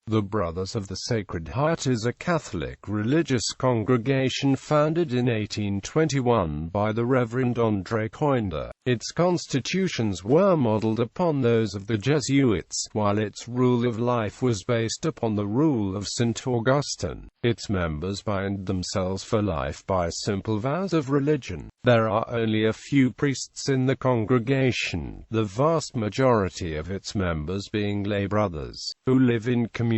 The Brothers of the Sacred Heart is a Catholic religious congregation founded in 1821 by the Reverend André Coindre. Its constitutions were modeled upon those of the Jesuits, while its rule of life was based upon the Rule of Saint Augustine. Its members bind themselves for life by simple vows of religion. There are only a few priests in the congregation, the vast majority of its members being lay brothers, who live in community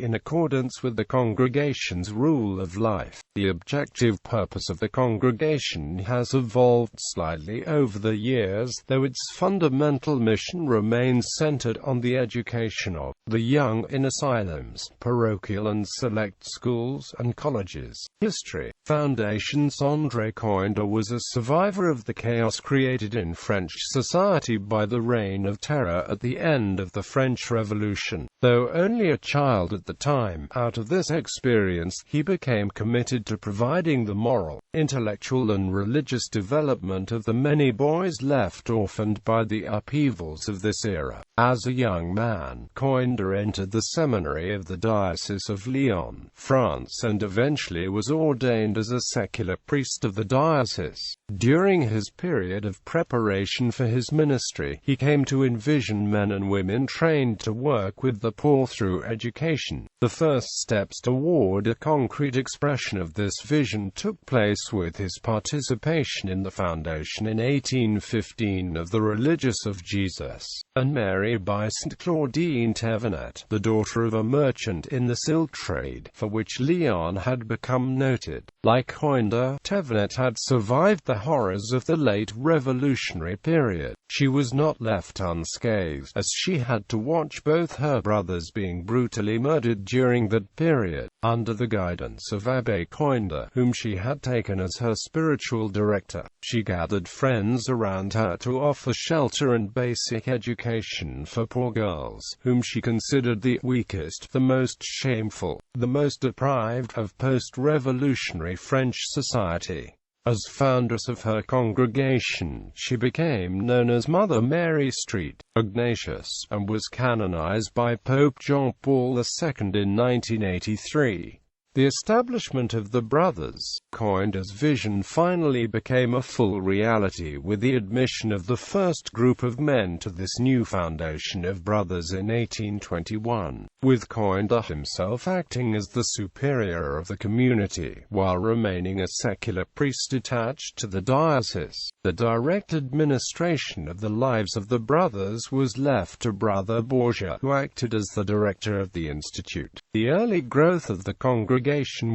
in accordance with the congregation's rule of life. The objective purpose of the congregation has evolved slightly over the years, though its fundamental mission remains centered on the education of the young in asylums, parochial and select schools, and colleges. History. Foundations. André Coindre was a survivor of the chaos created in French society by the Reign of Terror at the end of the French Revolution. Though only a child at the time, out of this experience, he became committed to providing the moral, intellectual and religious development of the many boys left orphaned by the upheavals of this era. As a young man, Coindre entered the seminary of the Diocese of Lyon, France, and eventually was ordained as a secular priest of the diocese. During his period of preparation for his ministry, he came to envision men and women trained to work with the poor through education. The first steps toward a concrete expression of this vision took place with his participation in the foundation in 1815 of the Religious of Jesus and Mary by St. Claudine Thévenet, the daughter of a merchant in the silk trade, for which Lyon had become noted. Like Coindre, Thévenet had survived the horrors of the late revolutionary period. She was not left unscathed, as she had to watch both her brothers being brutally murdered during that period. Under the guidance of Abbé Coindre, whom she had taken as her spiritual director, she gathered friends around her to offer shelter and basic education for poor girls, whom she considered the weakest, the most shameful, the most deprived of post-revolutionary French society. As foundress of her congregation, she became known as Mother Mary St. Ignatius, and was canonized by Pope John Paul II in 1983. The establishment of the Brothers, Coindre's vision finally became a full reality with the admission of the first group of men to this new foundation of brothers in 1821, with Coindre himself acting as the superior of the community, while remaining a secular priest attached to the diocese. The direct administration of the lives of the brothers was left to Brother Borgia, who acted as the director of the institute. The early growth of the congregation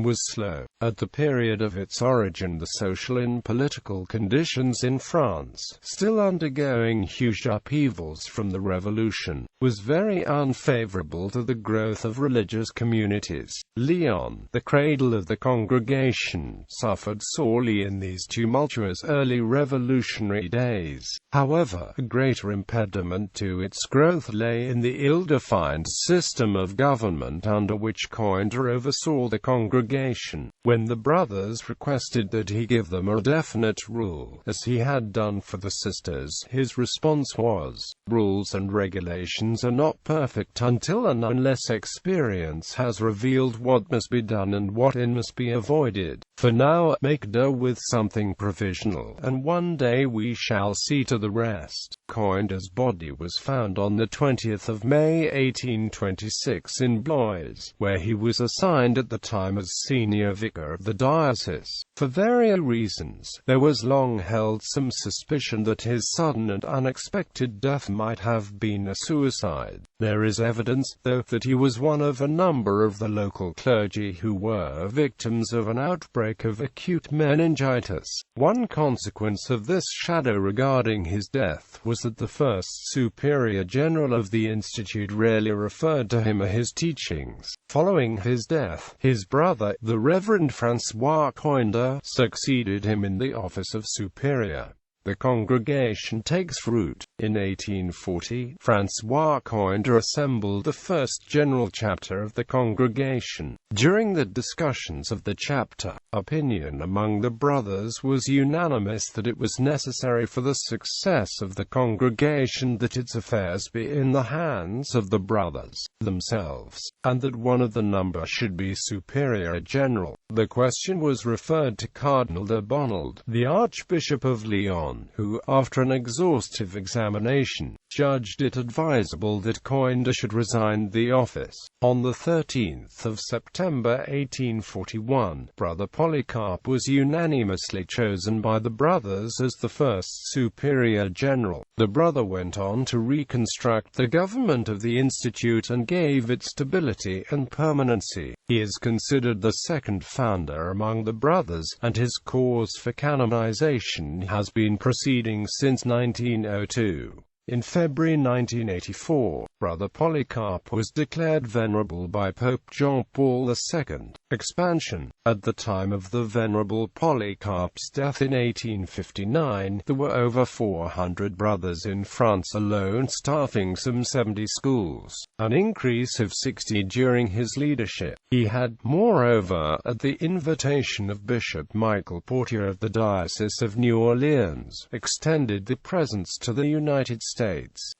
was slow. At the period of its origin, the social and political conditions in France, still undergoing huge upheavals from the Revolution, was very unfavorable to the growth of religious communities. Lyon, the cradle of the congregation, suffered sorely in these tumultuous early revolutionary days. However, a greater impediment to its growth lay in the ill-defined system of government under which Coindre oversaw the congregation. When the brothers requested that he give them a definite rule, as he had done for the sisters, his response was, "Rules and regulations are not perfect until and unless experience has revealed what must be done and what must be avoided. For now, make do with something provisional, and one day we shall see to the rest." Coindre's body was found on the 20th of May 1826 in Blois, where he was assigned at the time as senior vicar of the diocese. For various reasons, there was long held some suspicion that his sudden and unexpected death might have been a suicide. There is evidence, though, that he was one of a number of the local clergy who were victims of an outbreak of acute meningitis. One consequence of this shadow regarding his death was that the first superior general of the institute rarely referred to him or his teachings. Following his death, his brother, the Reverend François Coindre, succeeded him in the office of superior. The congregation takes root. In 1840, François Coindre assembled the first general chapter of the congregation. During the discussions of the chapter, Opinion among the brothers was unanimous that it was necessary for the success of the congregation that its affairs be in the hands of the brothers themselves, and that one of the number should be superior general. The question was referred to Cardinal de Bonald, the Archbishop of Lyon, who, after an exhaustive examination, judged it advisable that Coindre should resign the office. On the 13th of September 1841, Brother Polycarp was unanimously chosen by the brothers as the first superior general. The brother went on to reconstruct the government of the Institute and gave it stability and permanency. He is considered the second founder among the brothers, and his cause for canonization has been proceeding since 1902. In February 1984, Brother Polycarp was declared venerable by Pope John Paul II. Expansion. At the time of the Venerable Polycarp's death in 1859, there were over 400 brothers in France alone, staffing some 70 schools, an increase of 60 during his leadership. He had, moreover, at the invitation of Bishop Michael Portier of the Diocese of New Orleans, extended the presence to the United States,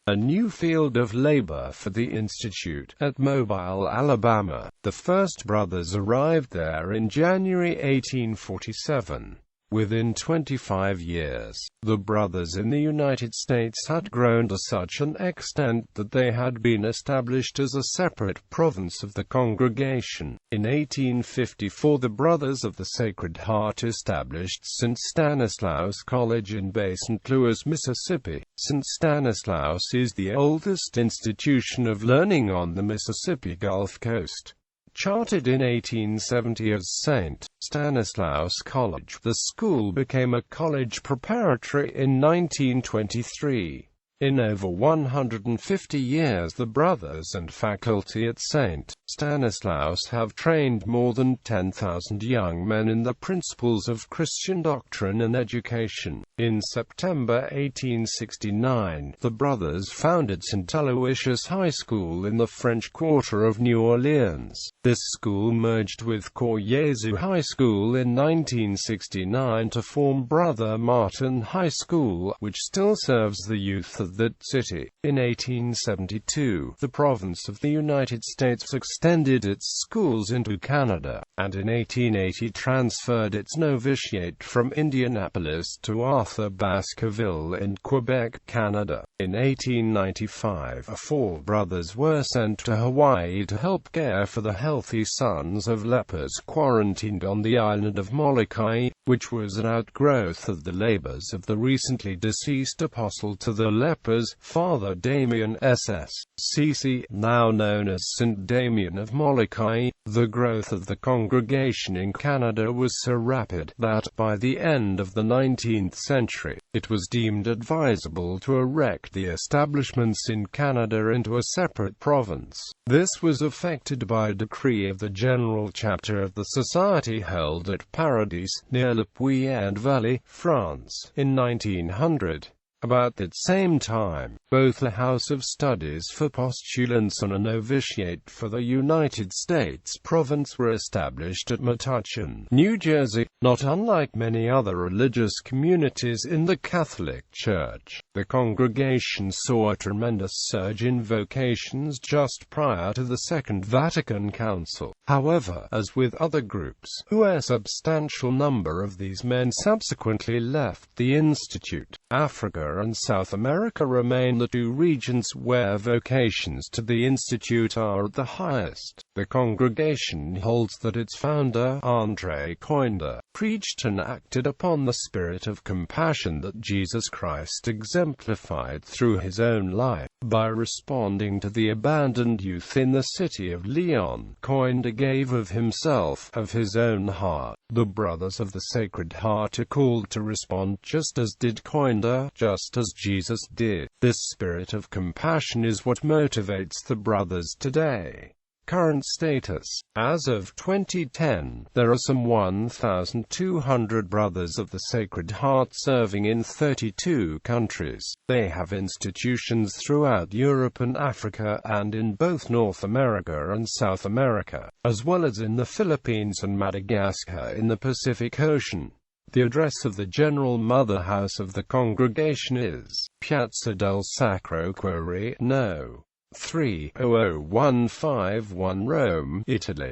a new field of labor for the Institute. At Mobile, Alabama, the first brothers arrived there in January 1847. Within 25 years, the brothers in the United States had grown to such an extent that they had been established as a separate province of the congregation. In 1854, the Brothers of the Sacred Heart established St. Stanislaus College in Bay St. Louis, Mississippi. St. Stanislaus is the oldest institution of learning on the Mississippi Gulf Coast. Chartered in 1870 as St. Stanislaus College, the school became a college preparatory in 1923. In over 150 years, the brothers and faculty at St. Stanislaus have trained more than 10,000 young men in the principles of Christian doctrine and education. In September 1869, the brothers founded St. Aloysius High School in the French Quarter of New Orleans. This school merged with Cor Jesu High School in 1969 to form Brother Martin High School, which still serves the youth of that city. In 1872, the province of the United States extended its schools into Canada, and in 1880 transferred its novitiate from Indianapolis to Arthur Baskerville in Quebec, Canada. In 1895, 4 brothers were sent to Hawaii to help care for the healthy sons of lepers quarantined on the island of Molokai, which was an outgrowth of the labors of the recently deceased apostle to the lepers, Father Damien S.S.C.C., now known as St. Damien of Molokai. The growth of the congregation in Canada was so rapid that, by the end of the 19th century, it was deemed advisable to erect the establishments in Canada into a separate province. This was effected by a decree of the General Chapter of the Society held at Paradis, near Le Puy-en-Velay, France, in 1900. About that same time, both a House of Studies for postulants and a novitiate for the United States province were established at Metuchen, New Jersey. Not unlike many other religious communities in the Catholic Church, the congregation saw a tremendous surge in vocations just prior to the Second Vatican Council. However, as with other groups, a substantial number of these men subsequently left the Institute. Africa and South America remain the 2 regions where vocations to the Institute are at the highest. The congregation holds that its founder, André, Coindre, preached and acted upon the spirit of compassion that Jesus Christ exemplified through his own life. By responding to the abandoned youth in the city of Lyon, Coindre gave of himself, of his own heart. The Brothers of the Sacred Heart are called to respond just as did Coindre, just as Jesus did. This spirit of compassion is what motivates the brothers today. Current status. As of 2010, there are some 1,200 Brothers of the Sacred Heart serving in 32 countries. They have institutions throughout Europe and Africa, and in both North America and South America, as well as in the Philippines and Madagascar in the Pacific Ocean. The address of the General Mother House of the congregation is Piazza del Sacro Cuore, No. 3, 00151, Rome, Italy.